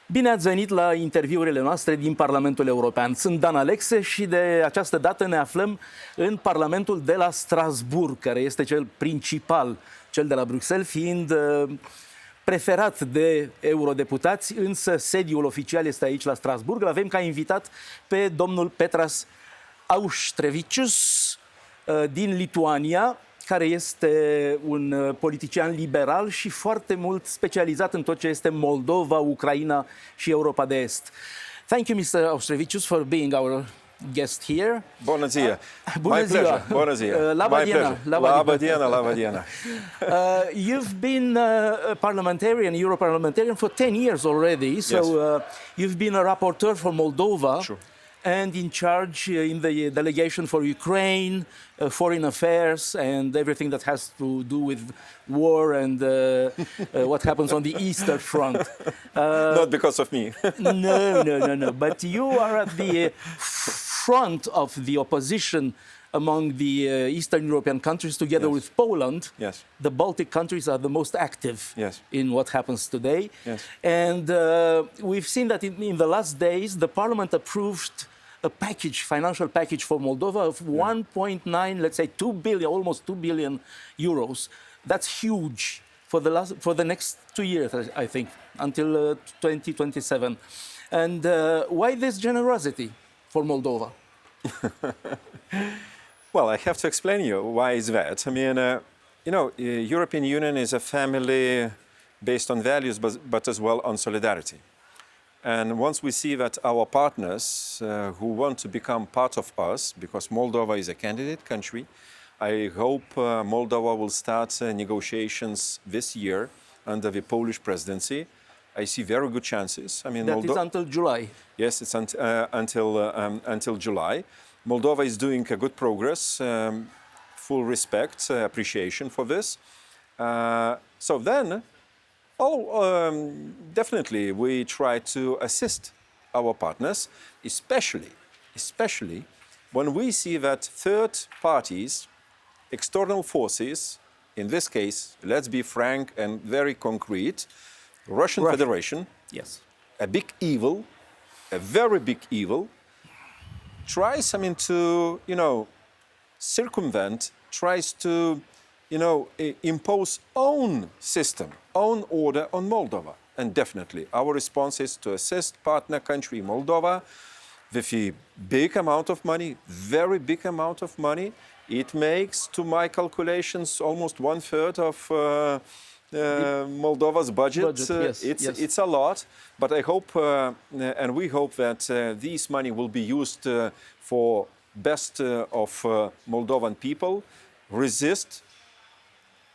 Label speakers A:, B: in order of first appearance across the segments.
A: Bine ați venit la interviurile noastre din Parlamentul European. Sunt Dan Alexe și de această dată ne aflăm în Parlamentul de la Strasbourg, care este cel principal, cel de la Bruxelles, fiind preferat de eurodeputați, însă sediul oficial este aici la Strasbourg. Îl avem ca invitat pe domnul Petras Auštrevičius din Lituania, care este un politician liberal și foarte mult specializat în tot ce este Moldova, Ucraina și Europa de Est. Thank you, Mr. Auštrevičius, for being our guest here.
B: Bună ziua!
A: Bună
B: My
A: ziua!
B: pleasure. Bună ziua!
A: Laba
B: My
A: diena,
B: pleasure.
A: laba
B: Laba diena, laba diena.
A: You've been a parliamentarian, Europarliamentarian for 10 years already. So you've been a rapporteur for Moldova.
B: Sure.
A: And in charge in the delegation for Ukraine, foreign affairs, and everything that has to do with war and what happens on the Eastern Front.
B: Not because of me.
A: No. But you are at the front of the opposition among the Eastern European countries, together with Poland.
B: Yes.
A: The Baltic countries are the most active in what happens today.
B: Yes.
A: And we've seen that in the last days, the Parliament approved a package, financial package for Moldova of 1.9, let's say 2 billion, almost 2 billion euros. That's huge for the next 2 years, I think, until 2027. And why this generosity for Moldova?
B: Well, I have to explain you why is that. I mean, European Union is a family based on values, but as well on solidarity. And once we see that our partners who want to become part of us, because Moldova is a candidate country, I hope Moldova will start negotiations this year under the Polish presidency. I see very good chances. I mean,
A: that is until July.
B: Yes, it's until July. Moldova is doing a good progress. Full respect, appreciation for this. So then, definitely we try to assist our partners, especially when we see that third parties, external forces, in this case, let's be frank and very concrete, Russian Federation,
A: yes,
B: a big evil, a very big evil, tries, to, circumvent, tries to, impose own system, own order on Moldova. And definitely our response is to assist partner country Moldova with a big amount of money, very big amount of money. It makes, to my calculations, almost 1/3 of Moldova's budget.
A: Yes.
B: It's a lot, but I hope and we hope that this money will be used for best of Moldovan people, resist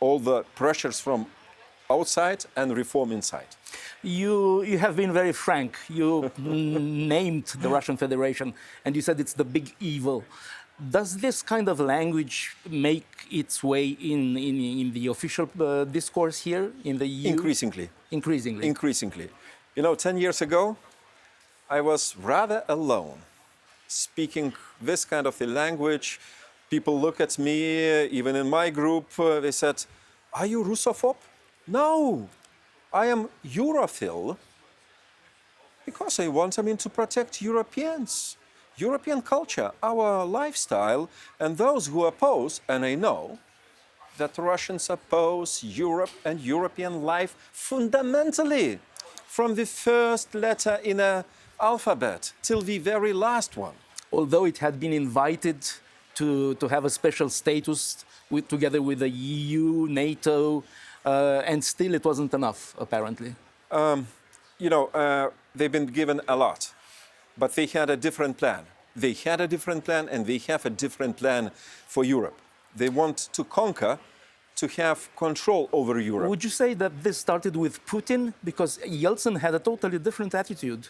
B: all the pressures from outside and reform inside.
A: You have been very frank. You named the Russian Federation and you said it's the big evil. Does this kind of language make its way in the official discourse here in the EU?
B: Increasingly. 10 years ago, I was rather alone speaking this kind of a language. People look at me, even in my group, they said, "Are you Russophobe?" No, I am Europhile because I want, to protect Europeans, European culture, our lifestyle, and those who oppose, and I know that Russians oppose Europe and European life fundamentally, from the first letter in an alphabet till the very last one.
A: Although it had been invited to have a special status together with the EU, NATO, and still it wasn't enough, apparently.
B: They've been given a lot, but they had a different plan. They had a different plan, and they have a different plan for Europe. They want to conquer, to have control over Europe.
A: Would you say that this started with Putin? Because Yeltsin had a totally different attitude,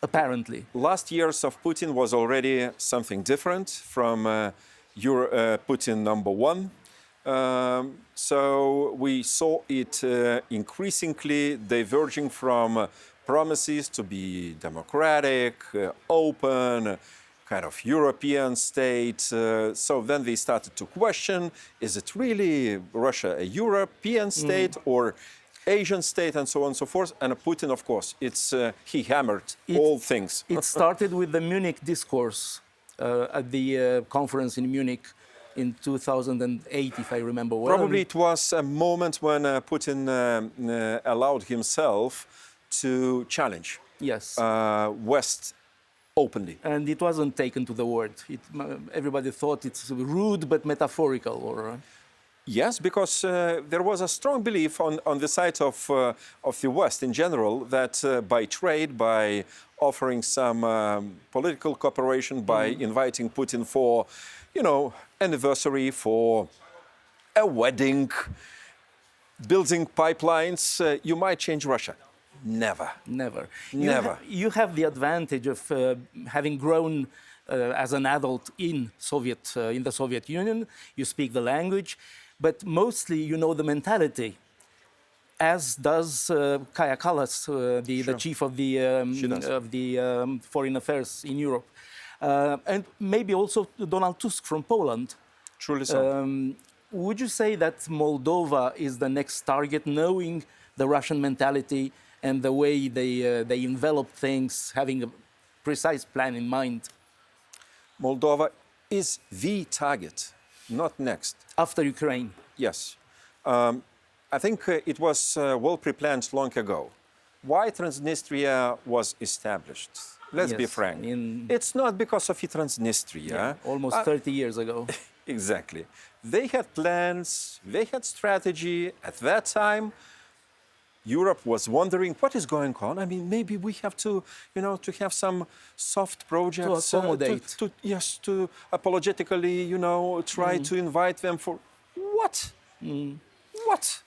A: apparently.
B: Last years of Putin was already something different from Putin number one. So we saw it increasingly diverging from promises to be democratic, open, kind of European state. So then they started to question, is it really Russia a European state or Asian state and so on and so forth. And Putin, of course, he hammered all things.
A: It started with the Munich discourse at the conference in Munich in 2008, if I remember well.
B: Probably it was a moment when Putin allowed himself to challenge West openly.
A: And it wasn't taken to the word. Everybody thought it's rude but metaphorical.
B: Yes, because there was a strong belief on the side of the West in general that by trade, by offering some political cooperation, by inviting Putin for, anniversary, for a wedding, building pipelines, you might change Russia. Never. Never.
A: You have the advantage of having grown as an adult in the Soviet Union. You speak the language, but mostly you know the mentality, as does Kaja Kallas, the chief of the foreign affairs in Europe, and maybe also Donald Tusk from Poland.
B: Truly so.
A: Would you say that Moldova is the next target, knowing the Russian mentality and the way they envelop things, having a precise plan in mind?
B: Moldova is the target, not next.
A: After Ukraine?
B: Yes. I think it was well pre-planned long ago. Why Transnistria was established? Let's be frank. It's not because of Transnistria.
A: Almost 30 years ago.
B: Exactly. They had plans, they had strategy. At that time, Europe was wondering what is going on. I mean, maybe we have to, to have some soft projects.
A: To accommodate.
B: To apologetically, try to invite them for what? What?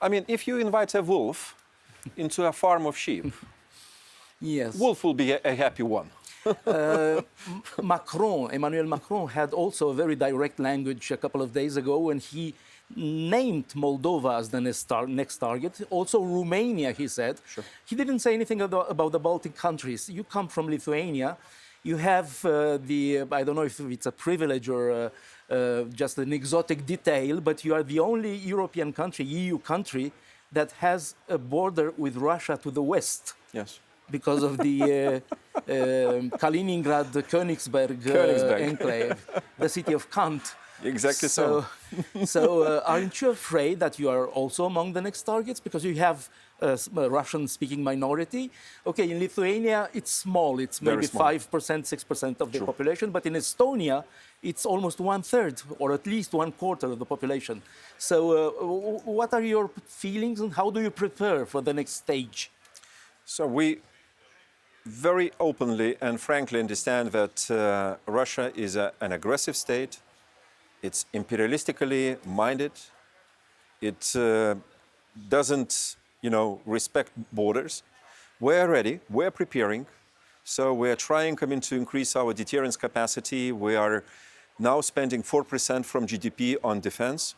B: I mean, if you invite a wolf into a farm of sheep, wolf will be a happy one.
A: Emmanuel Macron had also a very direct language a couple of days ago when he named Moldova as the next target. Also Romania, he said.
B: Sure.
A: He didn't say anything about the Baltic countries. You come from Lithuania. You have I don't know if it's a privilege or just an exotic detail, but you are the only European country, EU country, that has a border with Russia to the west.
B: Yes.
A: Because of the Kaliningrad, Königsberg enclave, the city of Kant.
B: Exactly so.
A: So aren't you afraid that you are also among the next targets? Because you have a Russian-speaking minority. Okay, in Lithuania, it's small. It's maybe 5%, 6% of the population. But in Estonia, it's almost 1/3, or at least 1/4 of the population. So what are your feelings and how do you prepare for the next stage?
B: So we very openly and frankly understand that Russia is an aggressive state. It's imperialistically minded. It doesn't, respect borders. We're ready. We're preparing. So we're trying to increase our deterrence capacity. We are now spending 4% from GDP on defense.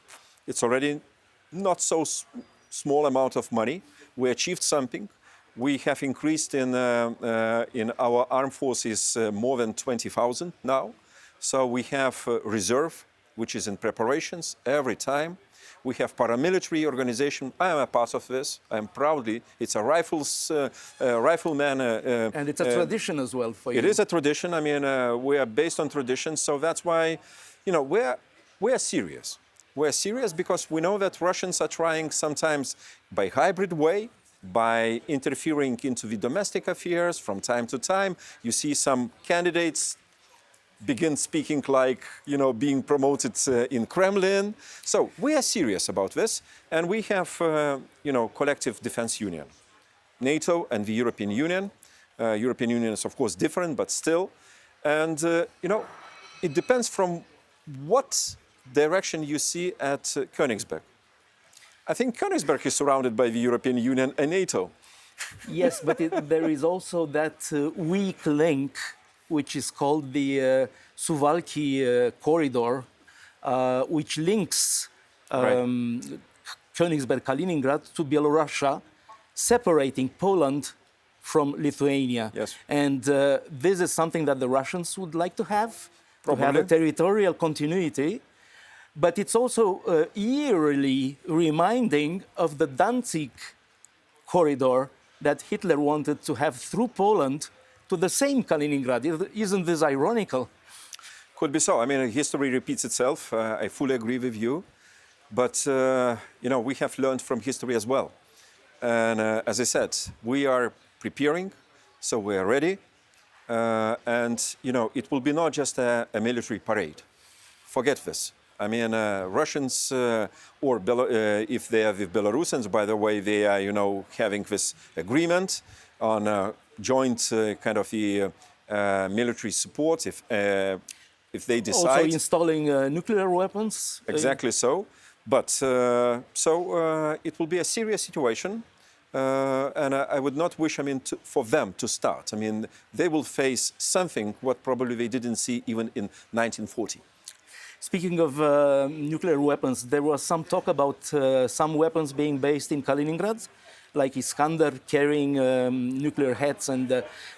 B: It's already not so small amount of money. We achieved something. We have increased in our armed forces more than 20,000 now. So we have reserve, which is in preparations every time. We have paramilitary organization. I am a part of this. I am proudly. It's a rifleman.
A: And it's a tradition as well for you.
B: It is a tradition. I mean, we are based on tradition. So that's why, we are serious. We're serious because we know that Russians are trying sometimes by hybrid way, by interfering into the domestic affairs from time to time. You see some candidates begin speaking like, being promoted in Kremlin. So we are serious about this. And we have, collective defense union. NATO and the European Union. European Union is, of course, different, but still. And, it depends from what direction you see at Königsberg. I think Königsberg is surrounded by the European Union and NATO.
A: Yes, but there is also that weak link, which is called the Suwałki corridor, which links Königsberg, Kaliningrad to Belarus, separating Poland from Lithuania.
B: Yes.
A: And this is something that the Russians would like to have a territorial continuity. But it's also eerily reminding of the Danzig corridor that Hitler wanted to have through Poland to the same Kaliningrad. Isn't this ironical?
B: Could be so. I mean, history repeats itself. I fully agree with you. But, we have learned from history as well. And as I said, we are preparing, so we are ready. It will be not just a military parade. Forget this. I mean, Russians, if they are with Belarusians, by the way, they are, having this agreement on joint kind of the military support if they decide.
A: Also installing nuclear weapons.
B: Exactly so. But it will be a serious situation. And I would not wish, for them to start. I mean, they will face something what probably they didn't see even in 1940.
A: Speaking of nuclear weapons, there was some talk about some weapons being based in Kaliningrad, like Iskander carrying nuclear heads. And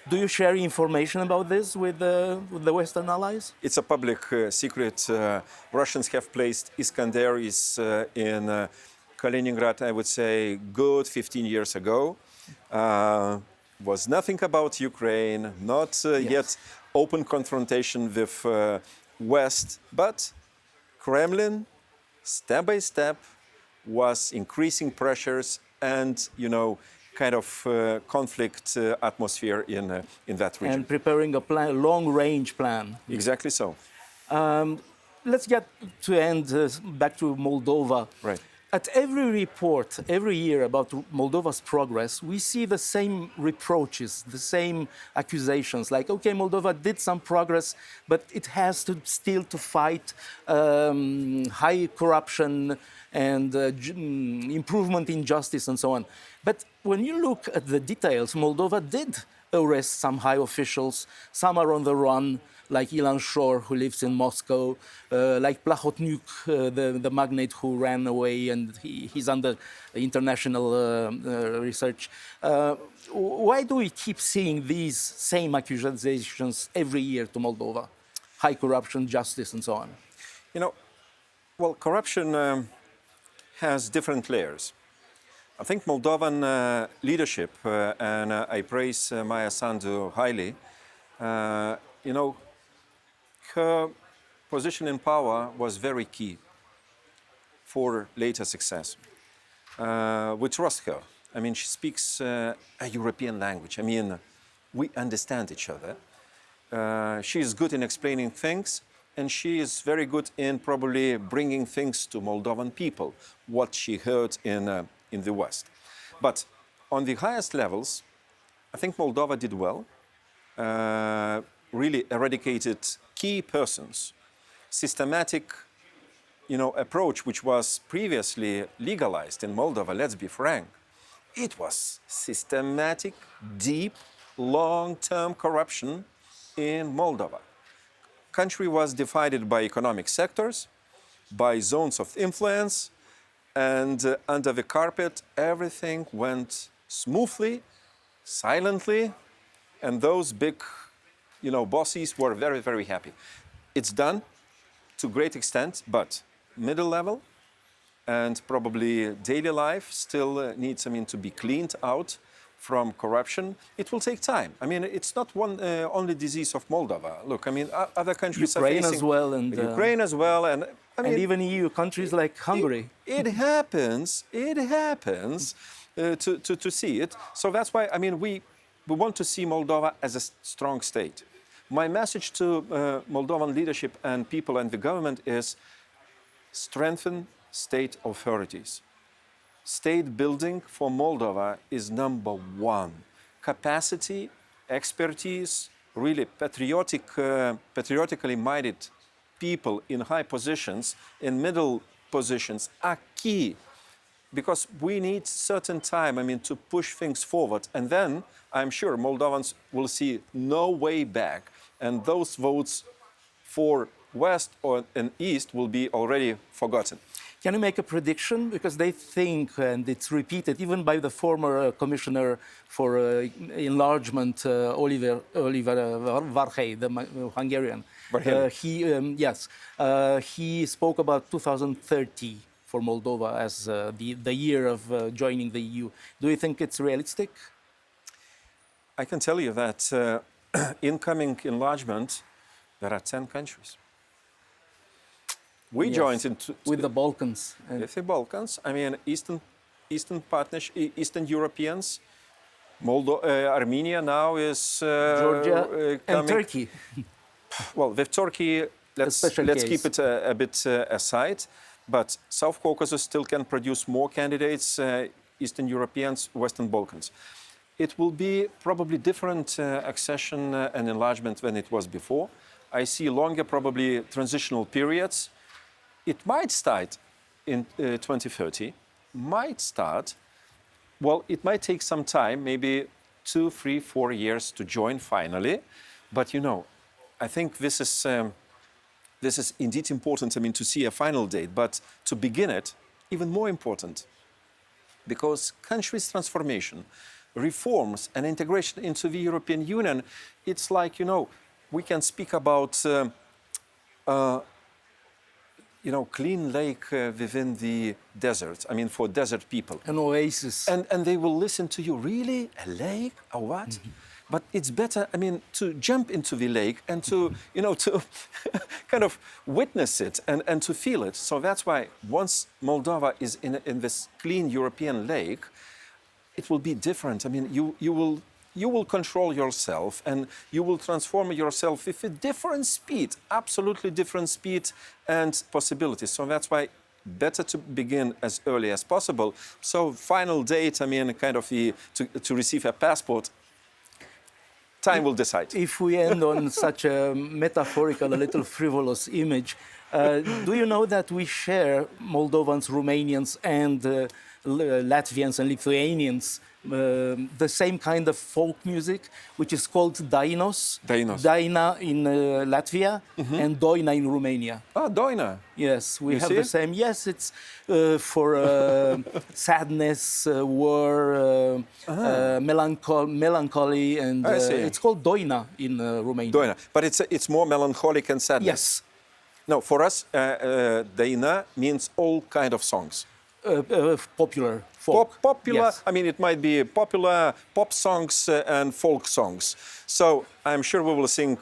A: do you share information about this with the Western allies?
B: It's a public secret. Russians have placed Iskanderis in Kaliningrad, I would say, good 15 years ago. Was nothing about Ukraine, not yet open confrontation with West, but Kremlin, step by step, was increasing pressures and, kind of conflict atmosphere in that region.
A: And preparing a long-range plan.
B: Exactly so.
A: Let's get to end back to Moldova.
B: Right.
A: At every report, every year about Moldova's progress, we see the same reproaches, the same accusations, like, okay, Moldova did some progress, but it has to still to fight high corruption and improvement in justice and so on. But when you look at the details, Moldova did arrest some high officials. Some are on the run, like Ilan Shor, who lives in Moscow, like Plahotniuk, the magnate who ran away, and he's under international research. Why do we keep seeing these same accusations every year to Moldova? High corruption, justice, and so on.
B: Corruption has different layers. I think Moldovan leadership, and I praise Maia Sandu highly, her position in power was very key for later success. We trust her. I mean, she speaks a European language. I mean, we understand each other. She is good in explaining things, and she is very good in probably bringing things to Moldovan people, what she heard in the West. But on the highest levels, I think Moldova did well, really eradicated key persons, systematic, approach which was previously legalized in Moldova, let's be frank. It was systematic, deep, long-term corruption in Moldova. Country was divided by economic sectors, by zones of influence, and under the carpet, everything went smoothly, silently, and those big, bosses were very, very happy. It's done to a great extent, but middle level and probably daily life still needs, to be cleaned out from corruption. It will take time. I mean, it's not one only disease of Moldova. Look, other countries
A: Ukraine
B: are facing...
A: as well, and
B: Ukraine as well, and
A: and even EU countries like Hungary.
B: It happens to see it. So that's why, we want to see Moldova as a strong state. My message to Moldovan leadership and people and the government is strengthen state authorities. State building for Moldova is number one. Capacity, expertise, really patriotically minded people in high positions, in middle positions are key. Because we need certain time, to push things forward. And then I'm sure Moldovans will see no way back. And those votes for West or and East will be already forgotten.
A: Can you make a prediction? Because they think, and it's repeated even by the former commissioner for enlargement, Oliver Varhey, the Hungarian. He spoke about 2030 for Moldova as the year of joining the EU. Do you think it's realistic?
B: I can tell you that incoming enlargement, there are 10 countries. We joined
A: with the Balkans.
B: With the Balkans, I mean, Eastern Partnership, Eastern Europeans. Armenia now is
A: Georgia
B: coming.
A: and Turkey.
B: Well, with Turkey, let's keep it a bit aside. But South Caucasus still can produce more candidates, Eastern Europeans, Western Balkans. It will be probably different accession and enlargement than it was before. I see longer, probably transitional periods. It might start in 2030, might start. Well, it might take some time, maybe 2, 3, 4 years to join finally. But you know, I think this is indeed important, I mean, to see a final date, but to begin it, even more important. Because countries' transformation, reforms and integration into the European Union, it's like, you know, we can speak about, you know, clean lake within the desert, I mean, for desert people.
A: An oasis.
B: And they will listen to you, really? A lake? A what? Mm-hmm. But it's better, I mean, to jump into the lake and to, you know, to kind of witness it and to feel it. So that's why once Moldova is in this clean European lake, it will be different. I mean, you will control yourself and you will transform yourself with a different speed, absolutely different speed and possibilities. So that's why better to begin as early as possible. So final date, I mean, kind of to receive a passport, time will decide.
A: If we end on such a metaphorical, a little frivolous image, do you know that we share, Moldovans, Romanians, and Latvians and Lithuanians, the same kind of folk music, which is called dainos. Daina in Latvia and doina in Romania.
B: Ah, doina.
A: Yes, we have the same. Yes, it's for sadness, war, melancholy, and it's called doina in Romania.
B: Doina, but it's more melancholic and sadness.
A: Yes.
B: No, for us, daina means all kind of songs.
A: Popular folk.
B: Popular,
A: yes.
B: I mean, it might be popular pop songs and folk songs. So I'm sure we will sing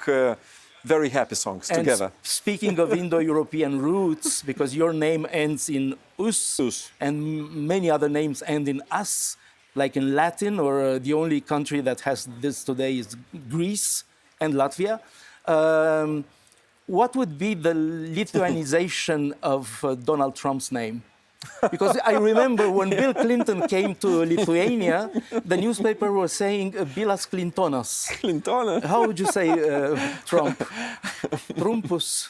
B: very happy songs together.
A: Speaking of Indo-European roots, because your name ends in us, and many other names end in as, like in Latin, or the only country that has this today is Greece and Latvia. What would be the Lithuanization of Donald Trump's name? Because I remember when Bill Clinton came to Lithuania, the newspaper was saying Bilas Clintonas.
B: Clintonas?
A: How would you say Trump? Trumpus.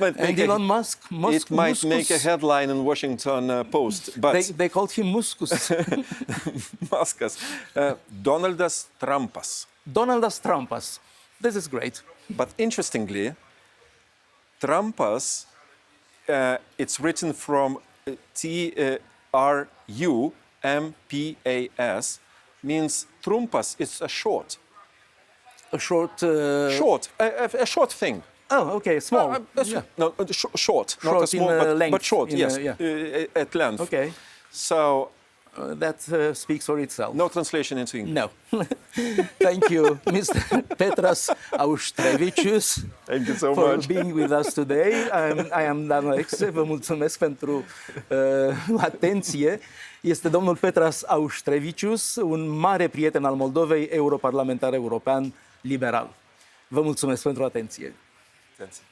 A: And Elon Musk?
B: It might make a headline in Washington Post. But
A: they called him Muskus.
B: Muskas. Donaldas Trumpas.
A: Donaldas Trumpas. This is great.
B: But interestingly, Trumpas, it's written from Trumpas, means trumpas. It's a short.
A: A short.
B: Short. A short thing.
A: Oh, okay, small.
B: No, short. Not a small, but short. Yes, at length.
A: Okay.
B: So.
A: That speaks for itself.
B: No translation into English.
A: No. Thank you, Mr. Petras Auštrevičius.
B: Thank you so
A: for
B: much.
A: being with us today. I am Dan Alexe. Vă mulțumesc pentru atenție. Este domnul Petras Auštrevičius, un mare prieten al Moldovei, europarlamentar european liberal. Vă mulțumesc pentru atenție.
B: Atenție.